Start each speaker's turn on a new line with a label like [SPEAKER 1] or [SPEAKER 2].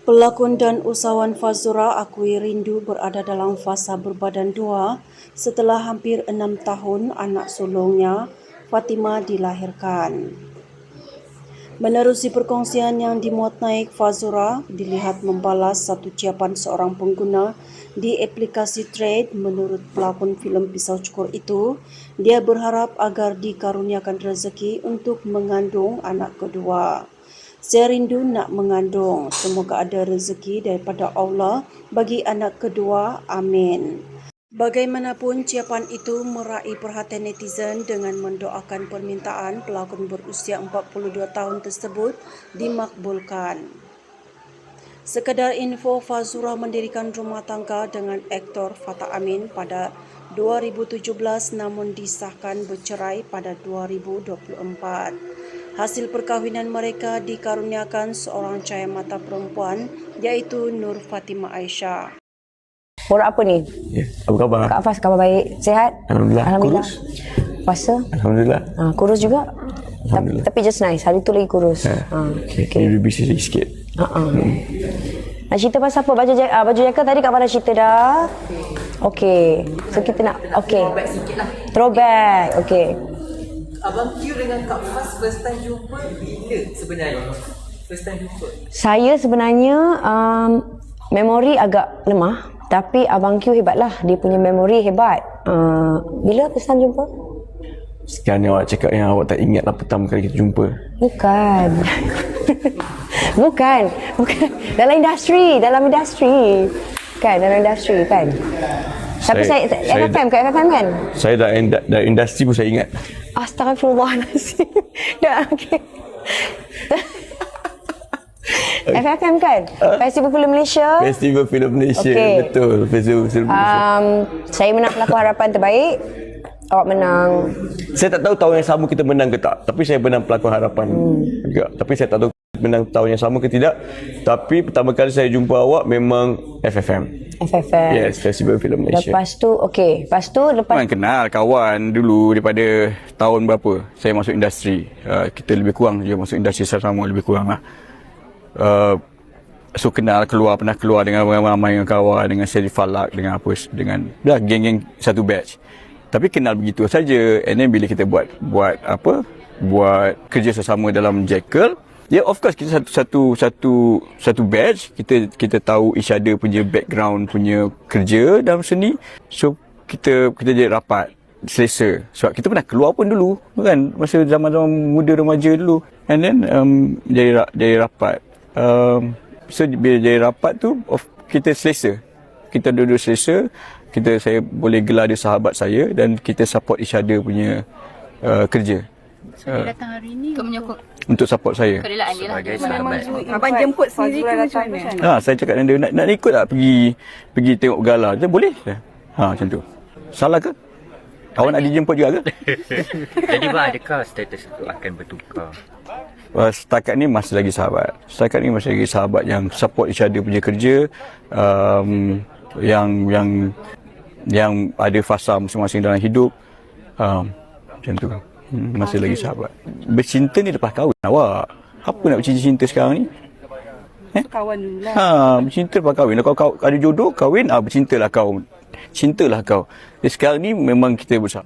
[SPEAKER 1] Pelakon dan usahawan Fazura akui rindu berada dalam fasa berbadan dua setelah hampir 6 tahun anak sulungnya, Fatima, dilahirkan. Menerusi perkongsian yang dimuat naik, Fazura dilihat membalas satu ucapan seorang pengguna di aplikasi Thread. Menurut pelakon filem Pisau Cukur itu, dia berharap agar dikaruniakan rezeki untuk mengandung anak kedua. Saya rindu nak mengandung. Semoga ada rezeki daripada Allah bagi anak kedua. Amin. Bagaimanapun, ucapan itu meraih perhatian netizen dengan mendoakan permintaan pelakon berusia 42 tahun tersebut dimakbulkan. Sekadar info, Fazura mendirikan rumah tangga dengan aktor Fatah Amin pada 2017 namun disahkan bercerai pada 2024. Hasil perkahwinan mereka dikaruniakan seorang cahaya mata perempuan iaitu Nur Fatimah Aisyah.
[SPEAKER 2] Borak apa ni?
[SPEAKER 3] Ya, apa khabar?
[SPEAKER 2] Kak Faz, khabar baik? Sihat?
[SPEAKER 3] Alhamdulillah. Kurus?
[SPEAKER 2] Puasa?
[SPEAKER 3] Alhamdulillah.
[SPEAKER 2] Kurus juga?
[SPEAKER 3] Alhamdulillah.
[SPEAKER 2] Tapi just nice, hari tu lagi kurus.
[SPEAKER 3] Okay. Maybe busy sikit.
[SPEAKER 2] Nak cerita pasal apa? Baju jaka tadi Kak Faz dah cerita dah. Okay. So kita nak,
[SPEAKER 4] Throwback sikit lah.
[SPEAKER 2] Throwback, okay.
[SPEAKER 4] Abang Q dengan Kak Faz first time jumpa bila sebenarnya? First time jumpa?
[SPEAKER 2] Saya sebenarnya memori agak lemah. Tapi Abang Q hebatlah. Dia punya memori hebat. Bila first time jumpa?
[SPEAKER 3] Sekarang ni awak cakap yang awak tak ingat lah pertama kali kita jumpa.
[SPEAKER 2] Bukan. Bukan. Dalam industri. Kan, dalam industri kan. Tapi saya FFM kan?
[SPEAKER 3] Saya dah industri pun saya ingat.
[SPEAKER 2] Astagfirullahaladzim. Dah, okey. FFM kan? Festival Filem Malaysia.
[SPEAKER 3] Festival Filem Malaysia,
[SPEAKER 2] okay.
[SPEAKER 3] Betul. Festival Filem Malaysia.
[SPEAKER 2] Saya menang pelakon harapan terbaik. Awak menang.
[SPEAKER 3] Saya tak tahu tahun yang sama kita menang ke tak. Tapi saya menang pelakon harapan juga. Tapi saya tak tahu menang tahun yang sama ke tidak. Tapi pertama kali saya jumpa awak memang FFM. Yes, Festival Filem Malaysia.
[SPEAKER 2] Lepas tu, okey. Lepas tu,
[SPEAKER 5] Memang kenal kawan dulu daripada tahun berapa saya masuk industri. Kita lebih kurang je masuk industri sama lebih kurang lah. So kenal, pernah keluar dengan ramai-ramai dengan kawan, dengan Seri Falak, dengan apa, dengan geng-geng satu batch. Tapi kenal begitu saja. And then bila kita buat kerja sesama dalam Jekyll, ya, of course kita satu batch, kita tahu each other punya background, punya kerja dalam seni. So kita jadi rapat, selesa. Sebab kita pernah keluar pun dulu kan, masa zaman-zaman muda remaja dulu. And then jadi rapat. So bila jadi rapat tu kita selesa. Kita duduk selesa. Saya boleh gelar dia sahabat saya dan kita support each other punya kerja.
[SPEAKER 6] So dia datang hari ni
[SPEAKER 5] untuk support saya.
[SPEAKER 6] kerelaan dia lah.
[SPEAKER 4] Sebagai sahabat.
[SPEAKER 6] Abang jemput sendiri ke macam mana?
[SPEAKER 5] Saya cakap dengan dia, nak ikut tak pergi tengok gala? Dia boleh. Macam tu. Salah ke? Awak nak dijemput juga ke?
[SPEAKER 7] Jadi bang, adakah status itu akan bertukar?
[SPEAKER 5] Setakat ni masih lagi sahabat. Yang support each other punya kerja, yang ada fasa masing-masing dalam hidup. Macam tu. Masih lagi sahabat. Bercinta ni lepas kahwin awak. Apa nak bercinta sekarang ni?
[SPEAKER 6] Kawan dulu lah.
[SPEAKER 5] Bercinta lepas kahwin. Kalau kau ada jodoh, kahwin, bercintalah kau. Cintalah kau. Sekarang ni memang kita bersama.